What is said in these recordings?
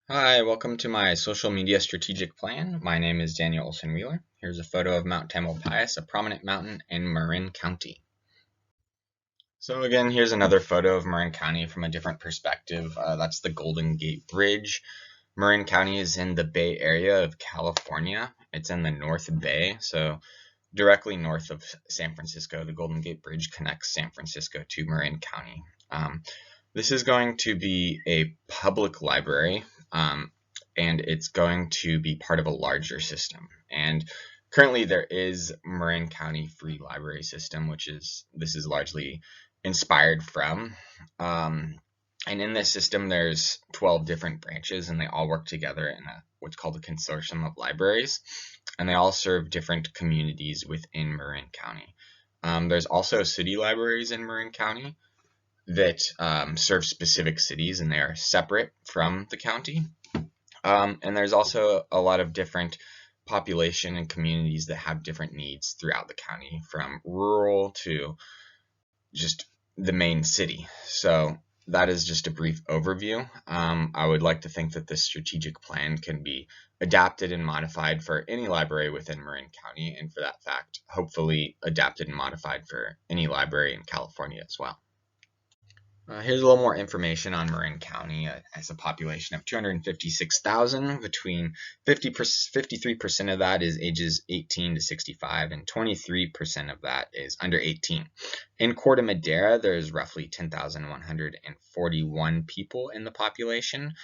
Hi, welcome to my social media strategic plan. My name is Daniel Olson Wheeler. Here's a photo of Mount Tamalpais, a prominent mountain in Marin County. So again, here's another photo of Marin County from a different perspective. That's the Golden Gate Bridge. Marin County is in the Bay Area of California. It's in the North Bay, so directly north of San Francisco. The Golden Gate Bridge connects San Francisco to Marin County. This is going to be a public library, and it's going to be part of a larger system. And currently there is Marin County Free Library System, this is largely inspired from. And in this system, there's 12 different branches, and they all work together in what's called a consortium of libraries, and they all serve different communities within Marin County. There's also city libraries in Marin County that serve specific cities, and they are separate from the county. And there's also a lot of different population and communities that have different needs throughout the county, from rural to just the main city. So that is just a brief overview. I would like to think that this strategic plan can be adapted and modified for any library within Marin County, and for that fact, hopefully adapted and modified for any library in California as well. Here's a little more information on Marin County. It has a population of 256,000. Between 53% of that is ages 18 to 65, and 23% of that is under 18. In Corte Madera, there's roughly 10,141 people in the population.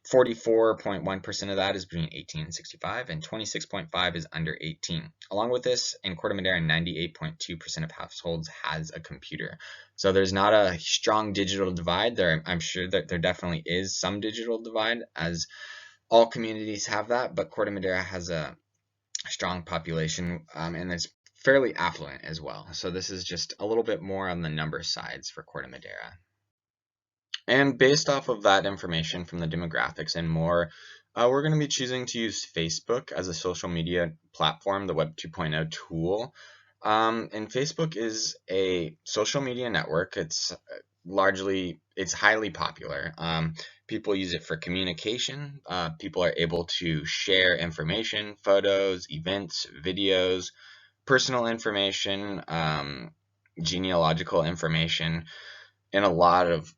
44.1% of that is between 18 and 65, and 26.5% is under 18. Along with this, in Corte Madera, 98.2% of households has a computer. So there's not a strong digital divide there. I'm sure that there definitely is some digital divide, as all communities have that, but Corte Madera has a strong population, and it's fairly affluent as well. So this is just a little bit more on the number sides for Corte Madera. And based off of that information from the demographics and more, we're going to be choosing to use Facebook as a social media platform, the Web 2.0 tool. And Facebook is a social media network. It's highly popular. People use it for communication. People are able to share information, photos, events, videos, personal information, genealogical information, and a lot of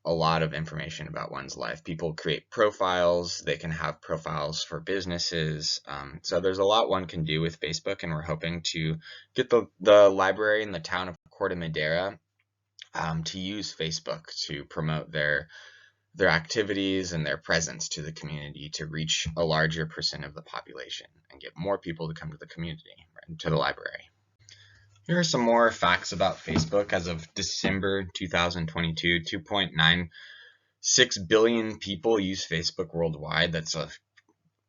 information about one's life. People create profiles. They can have profiles for businesses. So there's a lot one can do with Facebook, and we're hoping to get the library in the town of Corte Madera to use Facebook to promote their activities and their presence to the community, to reach a larger percent of the population and get more people to come to the community, to the library. Here are some more facts about Facebook. As of December 2022, 2.96 billion people use Facebook worldwide. That's a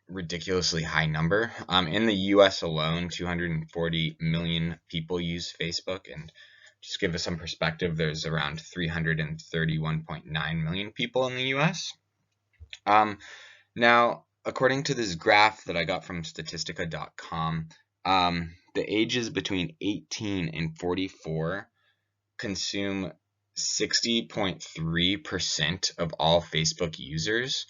ridiculously high number. In the US alone, 240 million people use Facebook. And just to give us some perspective, there's around 331.9 million people in the US. Now, according to this graph that I got from Statistica.com, the ages between 18 and 44 consume 60.3% of all Facebook users.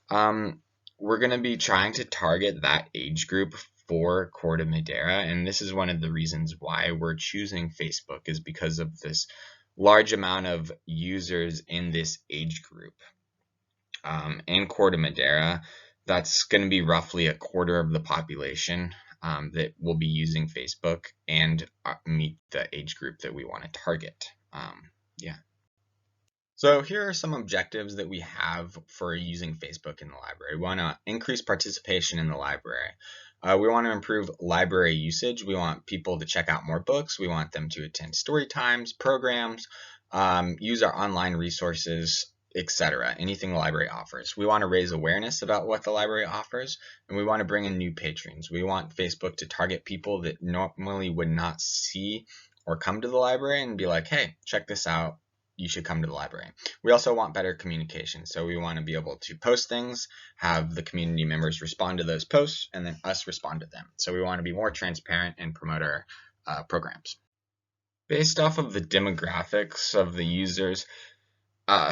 We're going to be trying to target that age group for Corte Madera, and this is one of the reasons why we're choosing Facebook, is because of this large amount of users in this age group. In Corte Madera, that's going to be roughly a quarter of the population that will be using Facebook and meet the age group that we want to target. So here are some objectives that we have for using Facebook in the library. We want to increase participation in the library. We want to improve library usage. We want people to check out more books. We want them to attend story times, programs, use our online resources, etc. Anything the library offers. We want to raise awareness about what the library offers, and we want to bring in new patrons. We want Facebook to target people that normally would not see or come to the library and be like, hey, check this out. You should come to the library. We also want better communication. So we want to be able to post things, have the community members respond to those posts, and then us respond to them. So we want to be more transparent and promote our programs. Based off of the demographics of the users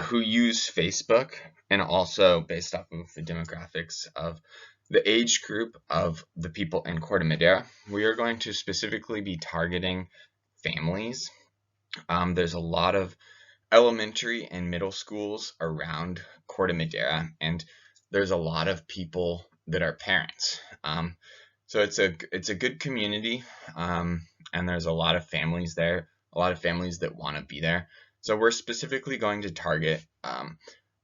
who use Facebook, and also based off of the demographics of the age group of the people in Corte Madera, we are going to specifically be targeting families. There's a lot of elementary and middle schools around Corte Madera, and there's a lot of people that are parents. So it's a good community, and there's a lot of families there, a lot of families that want to be there. So we're specifically going to target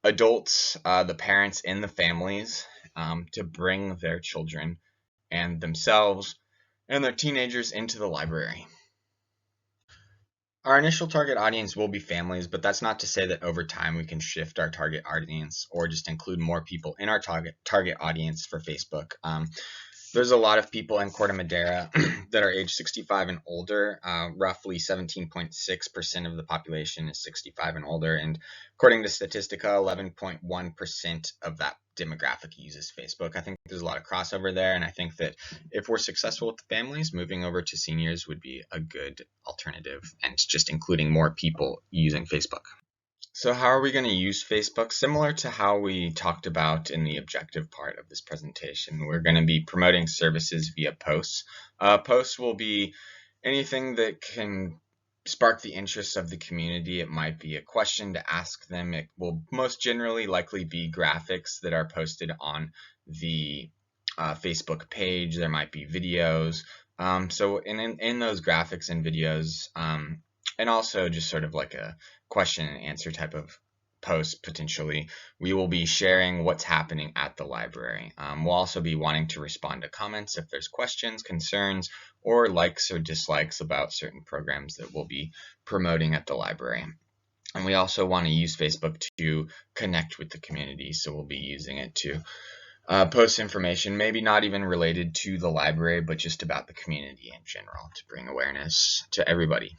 adults, the parents in the families, to bring their children and themselves and their teenagers into the library. Our initial target audience will be families, but that's not to say that over time we can shift our target audience or just include more people in our target audience for Facebook. There's a lot of people in Corte Madera that are age 65 and older. Roughly 17.6% of the population is 65 and older, and according to Statistica, 11.1% of that demographic uses Facebook. I think there's a lot of crossover there, and I think that if we're successful with the families, moving over to seniors would be a good alternative, and just including more people using Facebook. So how are we going to use Facebook? Similar to how we talked about in the objective part of this presentation, we're going to be promoting services via posts. Posts will be anything that can spark the interest of the community. It might be a question to ask them. It will most generally likely be graphics that are posted on the Facebook page. There might be videos. So in those graphics and videos, and also just sort of like a question and answer type of post, potentially, we will be sharing what's happening at the library. We'll also be wanting to respond to comments if there's questions, concerns, or likes or dislikes about certain programs that we'll be promoting at the library. And we also want to use Facebook to connect with the community, so we'll be using it to post information, maybe not even related to the library, but just about the community in general, to bring awareness to everybody.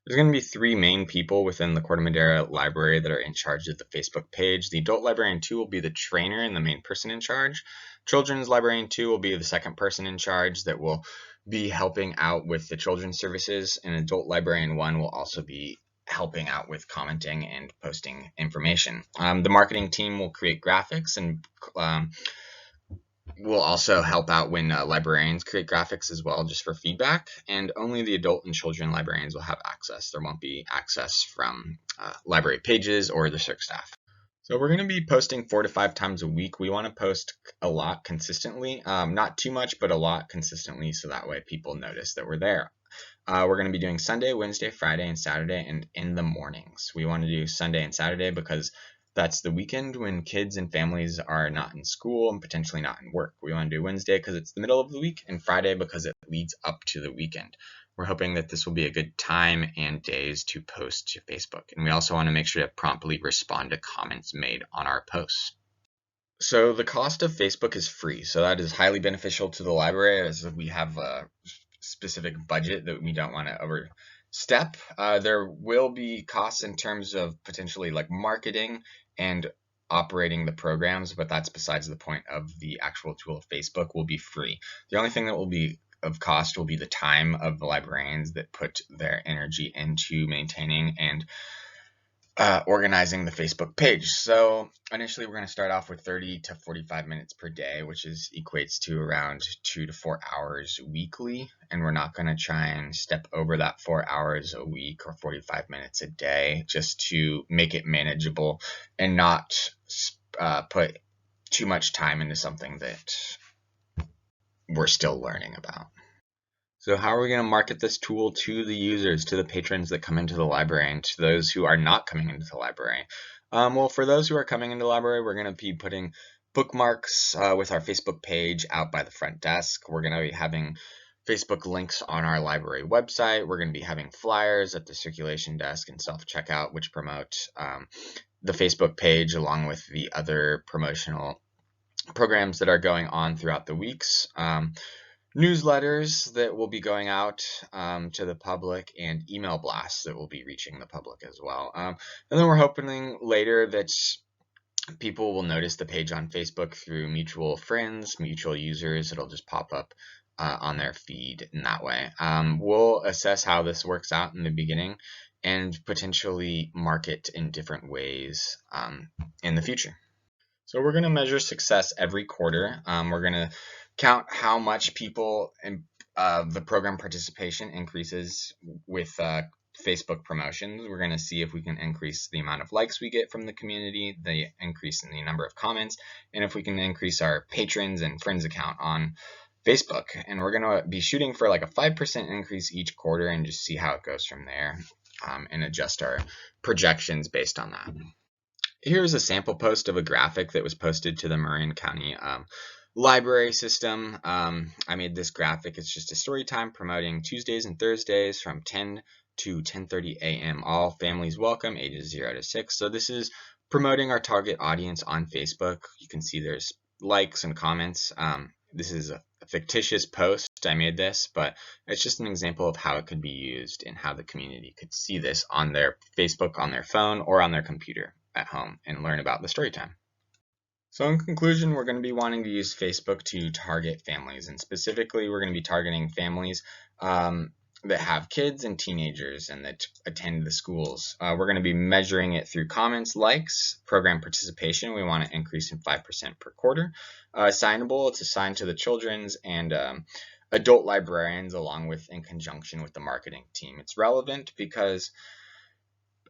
There's going to be three main people within the Corte Madera Library that are in charge of the Facebook page. The Adult Librarian 2 will be the trainer and the main person in charge. Children's Librarian 2 will be the second person in charge that will be helping out with the children's services, and Adult Librarian 1 will also be helping out with commenting and posting information. The marketing team will create graphics and will also help out when librarians create graphics as well, just for feedback, and only the adult and children librarians will have access. There won't be access from library pages or the circ staff. So we're going to be posting 4 to 5 times a week. We want to post a lot consistently, not too much, but a lot consistently, so that way people notice that we're there. We're going to be doing Sunday, Wednesday, Friday, and Saturday, and in the mornings. We want to do Sunday and Saturday because that's the weekend when kids and families are not in school and potentially not in work. We want to do Wednesday because it's the middle of the week, and Friday because it leads up to the weekend. We're hoping that this will be a good time and days to post to Facebook. And we also want to make sure to promptly respond to comments made on our posts. So the cost of Facebook is free. So that is highly beneficial to the library, as we have a specific budget that we don't want to overstep. There will be costs in terms of potentially like marketing and operating the programs, but that's besides the point. Of the actual tool of Facebook will be free. The only thing that will be of cost will be the time of the librarians that put their energy into maintaining and organizing the Facebook page. So initially we're going to start off with 30 to 45 minutes per day, which equates to around 2 to 4 hours weekly. And we're not going to try and step over that 4 hours a week or 45 minutes a day, just to make it manageable and not put too much time into something that we're still learning about. So how are we going to market this tool to the users, to the patrons that come into the library, and to those who are not coming into the library? Well, for those who are coming into the library, we're going to be putting bookmarks with our Facebook page out by the front desk. We're going to be having Facebook links on our library website. We're going to be having flyers at the circulation desk and self-checkout, which promote the Facebook page along with the other promotional programs that are going on throughout the weeks. Newsletters that will be going out to the public, and email blasts that will be reaching the public as well. And then we're hoping later that people will notice the page on Facebook through mutual friends, mutual users. It'll just pop up on their feed in that way. We'll assess how this works out in the beginning and potentially market in different ways in the future. So we're going to measure success every quarter. We're going to count how much people in the program participation increases with Facebook promotions. We're going to see if we can increase the amount of likes we get from the community, the increase in the number of comments, and if we can increase our patrons and friends account on Facebook. And we're going to be shooting for like a 5% increase each quarter and just see how it goes from there, and adjust our projections based on that. Here's a sample post of a graphic that was posted to the Marin County library system. I made this graphic. It's just a story time promoting Tuesdays and Thursdays from 10 to 10:30 a.m. All families welcome, ages 0 to 6. So this is promoting our target audience on Facebook. You can see there's likes and comments. This is a fictitious post. I made this, but it's just an example of how it could be used and how the community could see this on their Facebook, on their phone, or on their computer at home and learn about the story time. So in conclusion, we're going to be wanting to use Facebook to target families, and specifically we're going to be targeting families that have kids and teenagers and that attend the schools. We're going to be measuring it through comments, likes, program participation. We want to increase in 5% per quarter. Assignable, it's assigned to the children's and adult librarians along with in conjunction with the marketing team. It's relevant because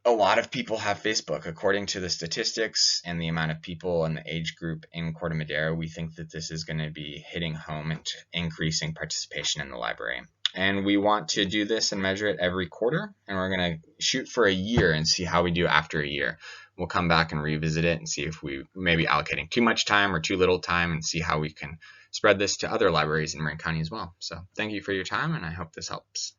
a lot of people have Facebook. According to the statistics and the amount of people in the age group in Corte Madera, we think that this is going to be hitting home and increasing participation in the library. And we want to do this and measure it every quarter, and we're going to shoot for a year and see how we do after a year. We'll come back and revisit it and see if we may be allocating too much time or too little time, and see how we can spread this to other libraries in Marin County as well. So thank you for your time, and I hope this helps.